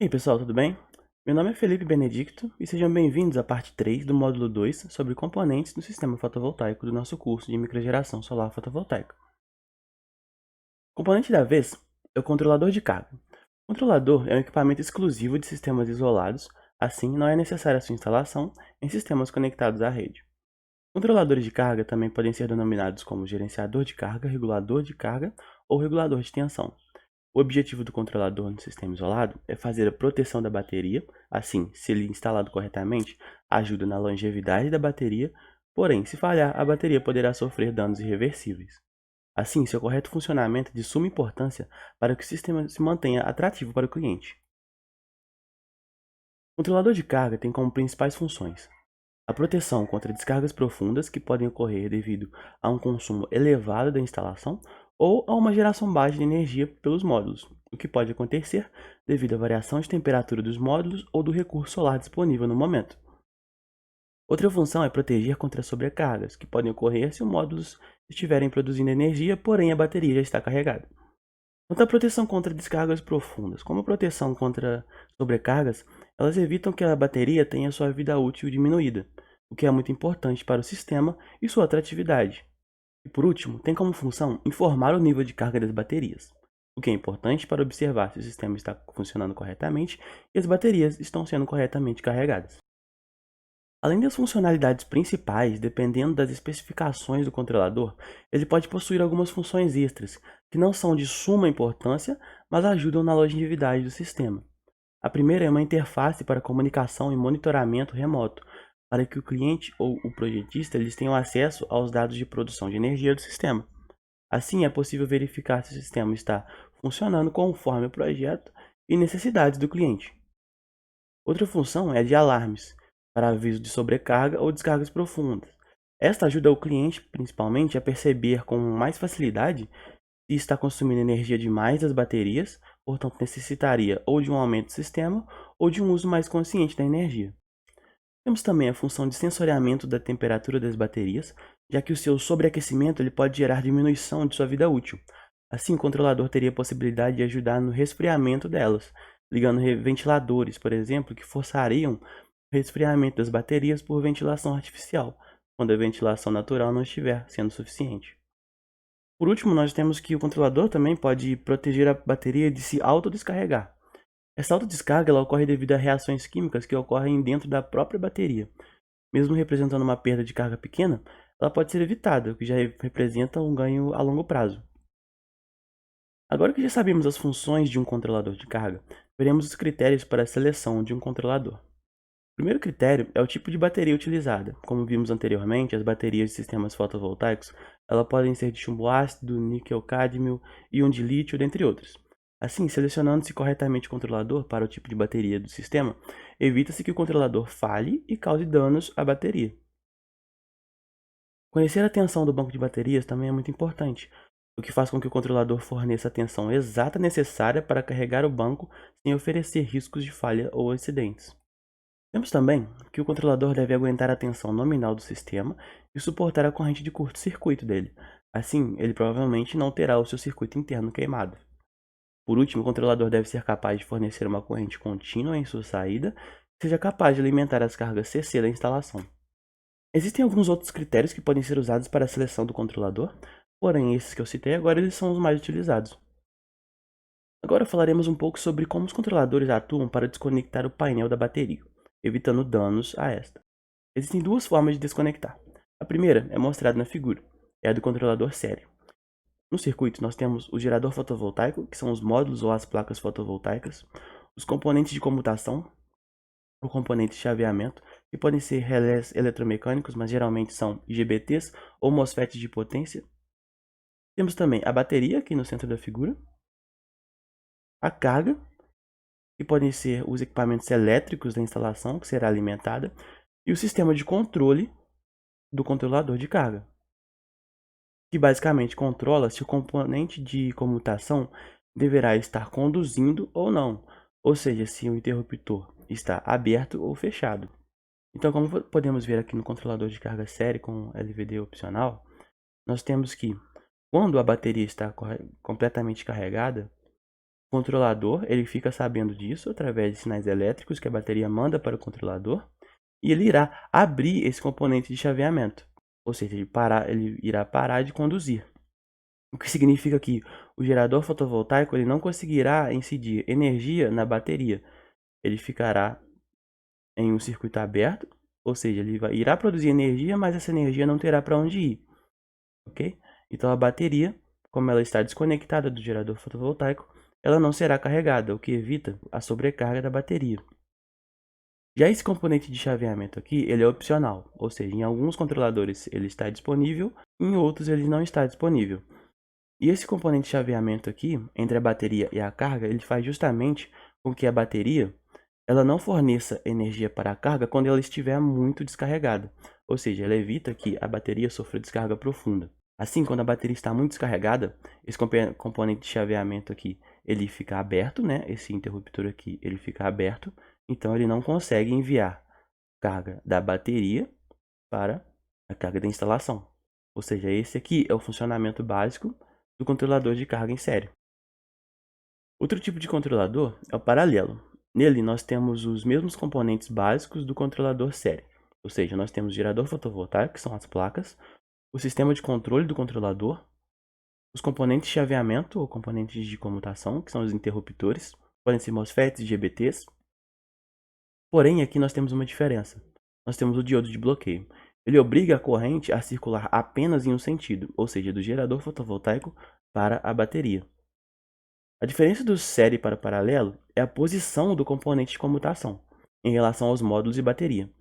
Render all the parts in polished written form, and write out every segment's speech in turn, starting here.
E aí pessoal, tudo bem? Meu nome é Felipe Benedicto e sejam bem-vindos à parte 3 do módulo 2 sobre componentes do sistema fotovoltaico do nosso curso de microgeração solar fotovoltaica. O componente da vez é o controlador de carga. O controlador é um equipamento exclusivo de sistemas isolados, assim não é necessária sua instalação em sistemas conectados à rede. Controladores de carga também podem ser denominados como gerenciador de carga, regulador de carga ou regulador de tensão. O objetivo do controlador no sistema isolado é fazer a proteção da bateria, assim, se ele instalado corretamente, ajuda na longevidade da bateria, porém, se falhar, a bateria poderá sofrer danos irreversíveis. Assim, seu correto funcionamento é de suma importância para que o sistema se mantenha atrativo para o cliente. O controlador de carga tem como principais funções a proteção contra descargas profundas que podem ocorrer devido a um consumo elevado da instalação ou a uma geração baixa de energia pelos módulos, o que pode acontecer devido à variação de temperatura dos módulos ou do recurso solar disponível no momento. Outra função é proteger contra sobrecargas, que podem ocorrer se os módulos estiverem produzindo energia, porém a bateria já está carregada. Tanto a proteção contra descargas profundas como a proteção contra sobrecargas, elas evitam que a bateria tenha sua vida útil diminuída, o que é muito importante para o sistema e sua atratividade. E por último, tem como função informar o nível de carga das baterias, o que é importante para observar se o sistema está funcionando corretamente e as baterias estão sendo corretamente carregadas. Além das funcionalidades principais, dependendo das especificações do controlador, ele pode possuir algumas funções extras, que não são de suma importância, mas ajudam na longevidade do sistema. A primeira é uma interface para comunicação e monitoramento remoto, para que o cliente ou o projetista eles tenham acesso aos dados de produção de energia do sistema. Assim, é possível verificar se o sistema está funcionando conforme o projeto e necessidades do cliente. Outra função é a de alarmes, para aviso de sobrecarga ou descargas profundas. Esta ajuda o cliente, principalmente, a perceber com mais facilidade se está consumindo energia demais das baterias, portanto necessitaria ou de um aumento do sistema ou de um uso mais consciente da energia. Temos também a função de sensoriamento da temperatura das baterias, já que o seu sobreaquecimento ele pode gerar diminuição de sua vida útil. Assim, o controlador teria a possibilidade de ajudar no resfriamento delas, ligando ventiladores, por exemplo, que forçariam o resfriamento das baterias por ventilação artificial, quando a ventilação natural não estiver sendo suficiente. Por último, nós temos que o controlador também pode proteger a bateria de se autodescarregar. Essa autodescarga ela ocorre devido a reações químicas que ocorrem dentro da própria bateria. Mesmo representando uma perda de carga pequena, ela pode ser evitada, o que já representa um ganho a longo prazo. Agora que já sabemos as funções de um controlador de carga, veremos os critérios para a seleção de um controlador. O primeiro critério é o tipo de bateria utilizada. Como vimos anteriormente, as baterias de sistemas fotovoltaicos podem ser de chumbo ácido, níquel-cádmio, íon de lítio, dentre outros. Assim, selecionando-se corretamente o controlador para o tipo de bateria do sistema, evita-se que o controlador falhe e cause danos à bateria. Conhecer a tensão do banco de baterias também é muito importante, o que faz com que o controlador forneça a tensão exata necessária para carregar o banco sem oferecer riscos de falha ou acidentes. Temos também que o controlador deve aguentar a tensão nominal do sistema e suportar a corrente de curto-circuito dele. Assim, ele provavelmente não terá o seu circuito interno queimado. Por último, o controlador deve ser capaz de fornecer uma corrente contínua em sua saída e seja capaz de alimentar as cargas CC da instalação. Existem alguns outros critérios que podem ser usados para a seleção do controlador, porém esses que eu citei agora eles são os mais utilizados. Agora falaremos um pouco sobre como os controladores atuam para desconectar o painel da bateria, evitando danos a esta. Existem duas formas de desconectar. A primeira é mostrada na figura, é a do controlador sério. No circuito nós temos o gerador fotovoltaico, que são os módulos ou as placas fotovoltaicas, os componentes de comutação, o componente de chaveamento, que podem ser relés eletromecânicos, mas geralmente são IGBTs ou MOSFETs de potência. Temos também a bateria aqui no centro da figura, a carga, que podem ser os equipamentos elétricos da instalação, que será alimentada, e o sistema de controle do controlador de carga, que basicamente controla se o componente de comutação deverá estar conduzindo ou não, ou seja, se o interruptor está aberto ou fechado. Então, como podemos ver aqui no controlador de carga série com LVD opcional, nós temos que, quando a bateria está completamente carregada, O controlador, ele fica sabendo disso através de sinais elétricos que a bateria manda para o controlador, e ele irá abrir esse componente de chaveamento, ou seja, ele irá parar de conduzir. O que significa que o gerador fotovoltaico ele não conseguirá incidir energia na bateria. Ele ficará em um circuito aberto, ou seja, irá produzir energia, mas essa energia não terá para onde ir, ok? Então a bateria, como ela está desconectada do gerador fotovoltaico, ela não será carregada, o que evita a sobrecarga da bateria. Já esse componente de chaveamento aqui, ele é opcional, ou seja, em alguns controladores ele está disponível, em outros ele não está disponível. E esse componente de chaveamento aqui, entre a bateria e a carga, ele faz justamente com que a bateria ela não forneça energia para a carga quando ela estiver muito descarregada. Ou seja, ela evita que a bateria sofra descarga profunda. Assim, quando a bateria está muito descarregada, esse componente de chaveamento aqui, ele fica aberto, né? Esse interruptor aqui, ele fica aberto, então ele não consegue enviar carga da bateria para a carga da instalação. Ou seja, esse aqui é o funcionamento básico do controlador de carga em série. Outro tipo de controlador é o paralelo. Nele, nós temos os mesmos componentes básicos do controlador série. Ou seja, nós temos o gerador fotovoltaico, que são as placas, o sistema de controle do controlador, os componentes de chaveamento ou componentes de comutação, que são os interruptores, podem ser MOSFETs e GBTs. Porém, aqui nós temos uma diferença. Nós temos o diodo de bloqueio. Ele obriga a corrente a circular apenas em um sentido, ou seja, do gerador fotovoltaico para a bateria. A diferença do série para o paralelo é a posição do componente de comutação em relação aos módulos de bateria.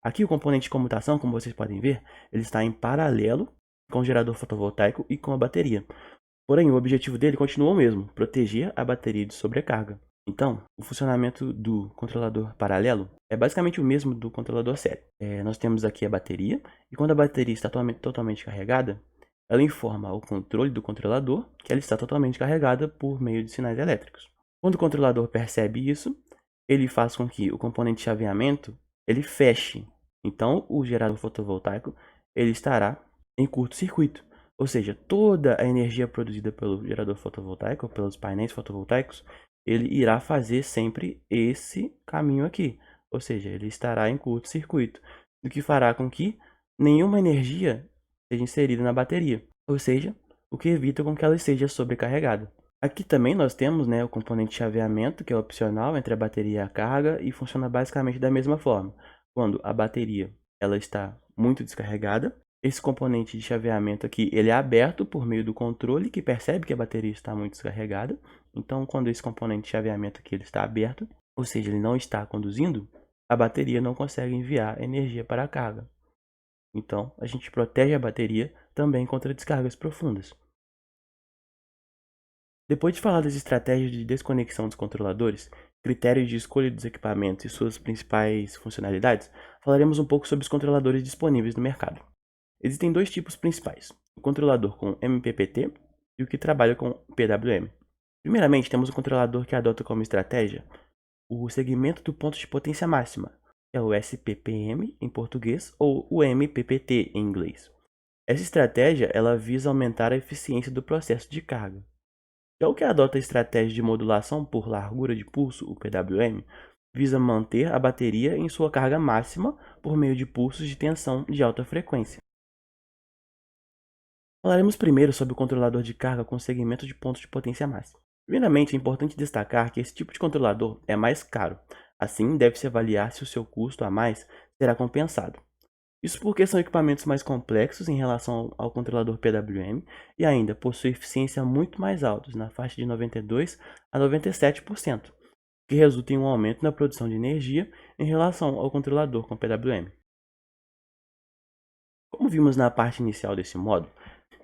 Aqui o componente de comutação, como vocês podem ver, ele está em paralelo com o gerador fotovoltaico e com a bateria. Porém, o objetivo dele continua o mesmo, proteger a bateria de sobrecarga. Então, o funcionamento do controlador paralelo é basicamente o mesmo do controlador série. Nós temos aqui a bateria, e quando a bateria está totalmente carregada, ela informa ao controle do controlador que ela está totalmente carregada por meio de sinais elétricos. Quando o controlador percebe isso, ele faz com que o componente de chaveamento ele feche. Então, o gerador fotovoltaico ele estará em curto-circuito. Ou seja, toda a energia produzida pelo gerador fotovoltaico, ou pelos painéis fotovoltaicos, ele irá fazer sempre esse caminho aqui. Ou seja, ele estará em curto-circuito, o que fará com que nenhuma energia seja inserida na bateria, ou seja, o que evita com que ela seja sobrecarregada. Aqui também nós temos o componente de chaveamento, que é opcional entre a bateria e a carga, e funciona basicamente da mesma forma. Quando a bateria ela está muito descarregada, esse componente de chaveamento aqui ele é aberto por meio do controle, que percebe que a bateria está muito descarregada. Então, quando esse componente de chaveamento aqui ele está aberto, ou seja, ele não está conduzindo, a bateria não consegue enviar energia para a carga. Então, a gente protege a bateria também contra descargas profundas. Depois de falar das estratégias de desconexão dos controladores, critérios de escolha dos equipamentos e suas principais funcionalidades, falaremos um pouco sobre os controladores disponíveis no mercado. Existem dois tipos principais, o controlador com MPPT e o que trabalha com PWM. Primeiramente, temos o controlador que adota como estratégia o segmento do ponto de potência máxima, que é o SPPM em português ou o MPPT em inglês. Essa estratégia ela visa aumentar a eficiência do processo de carga. Já o que adota a estratégia de modulação por largura de pulso, o PWM, visa manter a bateria em sua carga máxima por meio de pulsos de tensão de alta frequência. Falaremos primeiro sobre o controlador de carga com segmento de ponto de potência máxima. Primeiramente, é importante destacar que esse tipo de controlador é mais caro. Assim, deve-se avaliar se o seu custo a mais será compensado. Isso porque são equipamentos mais complexos em relação ao controlador PWM e ainda possuem eficiência muito mais alta, na faixa de 92 a 97%, que resulta em um aumento na produção de energia em relação ao controlador com PWM. Como vimos na parte inicial desse módulo,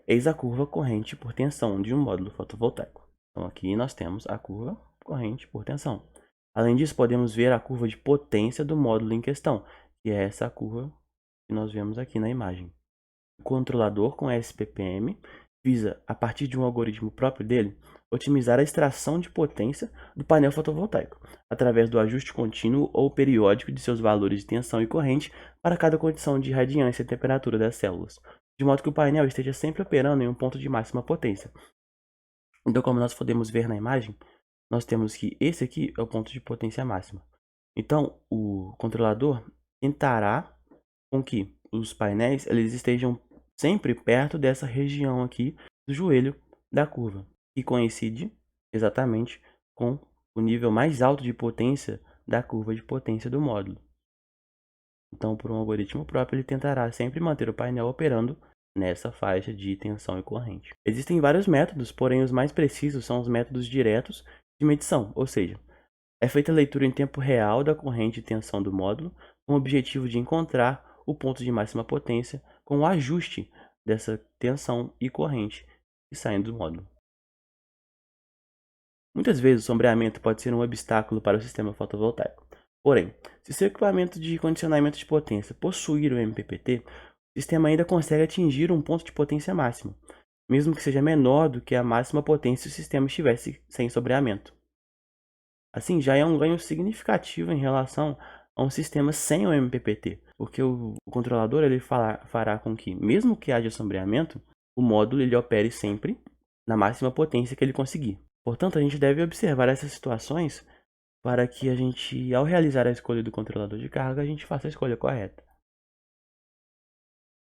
eis a curva corrente por tensão de um módulo fotovoltaico. Então aqui nós temos a curva corrente por tensão. Além disso, podemos ver a curva de potência do módulo em questão, que é essa curva que nós vemos aqui na imagem. O controlador com SPPM visa, a partir de um algoritmo próprio dele, otimizar a extração de potência do painel fotovoltaico, através do ajuste contínuo ou periódico de seus valores de tensão e corrente para cada condição de radiância e temperatura das células, de modo que o painel esteja sempre operando em um ponto de máxima potência. Então, como nós podemos ver na imagem, nós temos que esse aqui é o ponto de potência máxima. Então, o controlador tentará com que os painéis eles estejam sempre perto dessa região aqui do joelho da curva, que coincide exatamente com o nível mais alto de potência da curva de potência do módulo. Então, por um algoritmo próprio, ele tentará sempre manter o painel operando nessa faixa de tensão e corrente. Existem vários métodos, porém os mais precisos são os métodos diretos de medição, ou seja, é feita a leitura em tempo real da corrente e tensão do módulo, com o objetivo de encontrar o ponto de máxima potência com o ajuste dessa tensão e corrente que saem do módulo. Muitas vezes o sombreamento pode ser um obstáculo para o sistema fotovoltaico. Porém, se seu equipamento de condicionamento de potência possuir o MPPT, o sistema ainda consegue atingir um ponto de potência máximo, mesmo que seja menor do que a máxima potência se o sistema estivesse sem sombreamento. Assim, já é um ganho significativo em relação a um sistema sem o MPPT, porque o controlador ele fará com que, mesmo que haja sombreamento, o módulo ele opere sempre na máxima potência que ele conseguir. Portanto, a gente deve observar essas situações para que a gente, ao realizar a escolha do controlador de carga, a gente faça a escolha correta.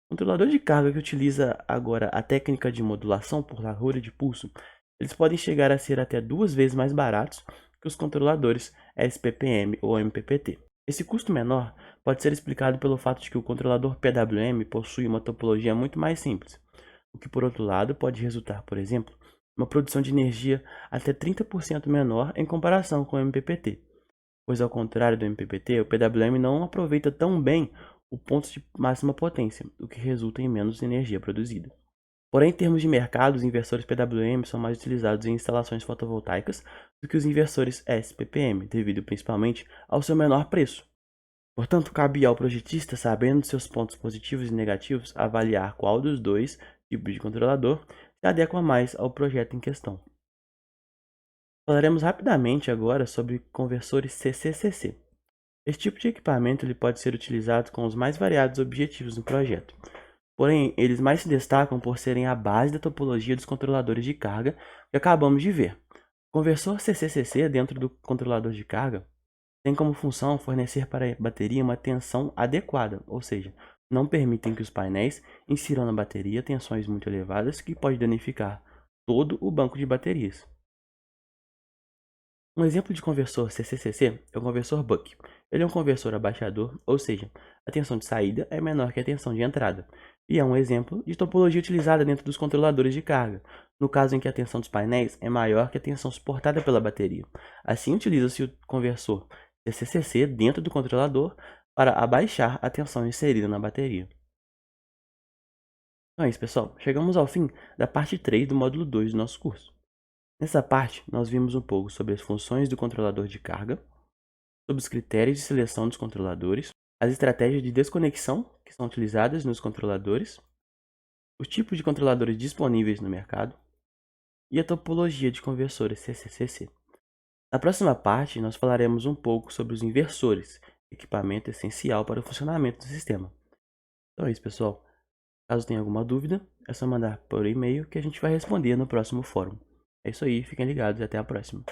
O controlador de carga que utiliza agora a técnica de modulação por largura de pulso, eles podem chegar a ser até 2 vezes mais baratos que os controladores SPPM ou MPPT. Esse custo menor pode ser explicado pelo fato de que o controlador PWM possui uma topologia muito mais simples, o que por outro lado pode resultar, por exemplo, uma produção de energia até 30% menor em comparação com o MPPT, pois ao contrário do MPPT, o PWM não aproveita tão bem o ponto de máxima potência, o que resulta em menos energia produzida. Porém, em termos de mercado, os inversores PWM são mais utilizados em instalações fotovoltaicas do que os inversores SPPM, devido principalmente ao seu menor preço. Portanto, cabe ao projetista, sabendo seus pontos positivos e negativos, avaliar qual dos dois tipos de controlador se adequa mais ao projeto em questão. Falaremos rapidamente agora sobre conversores CCCC. Esse tipo de equipamento ele pode ser utilizado com os mais variados objetivos no projeto. Porém, eles mais se destacam por serem a base da topologia dos controladores de carga que acabamos de ver. O conversor CCCC dentro do controlador de carga tem como função fornecer para a bateria uma tensão adequada, ou seja, não permitem que os painéis insiram na bateria tensões muito elevadas que pode danificar todo o banco de baterias. Um exemplo de conversor CCCC é o conversor Buck. Ele é um conversor abaixador, ou seja, a tensão de saída é menor que a tensão de entrada, e é um exemplo de topologia utilizada dentro dos controladores de carga, no caso em que a tensão dos painéis é maior que a tensão suportada pela bateria. Assim, utiliza-se o conversor CCCC dentro do controlador para abaixar a tensão inserida na bateria. Então é isso, pessoal. Chegamos ao fim da parte 3 do módulo 2 do nosso curso. Nessa parte, nós vimos um pouco sobre as funções do controlador de carga, sobre os critérios de seleção dos controladores, as estratégias de desconexão que são utilizadas nos controladores, os tipos de controladores disponíveis no mercado e a topologia de conversores CCCC. Na próxima parte, nós falaremos um pouco sobre os inversores, equipamento essencial para o funcionamento do sistema. Então é isso, pessoal. Caso tenha alguma dúvida, é só mandar por e-mail que a gente vai responder no próximo fórum. É isso aí, fiquem ligados e até a próxima.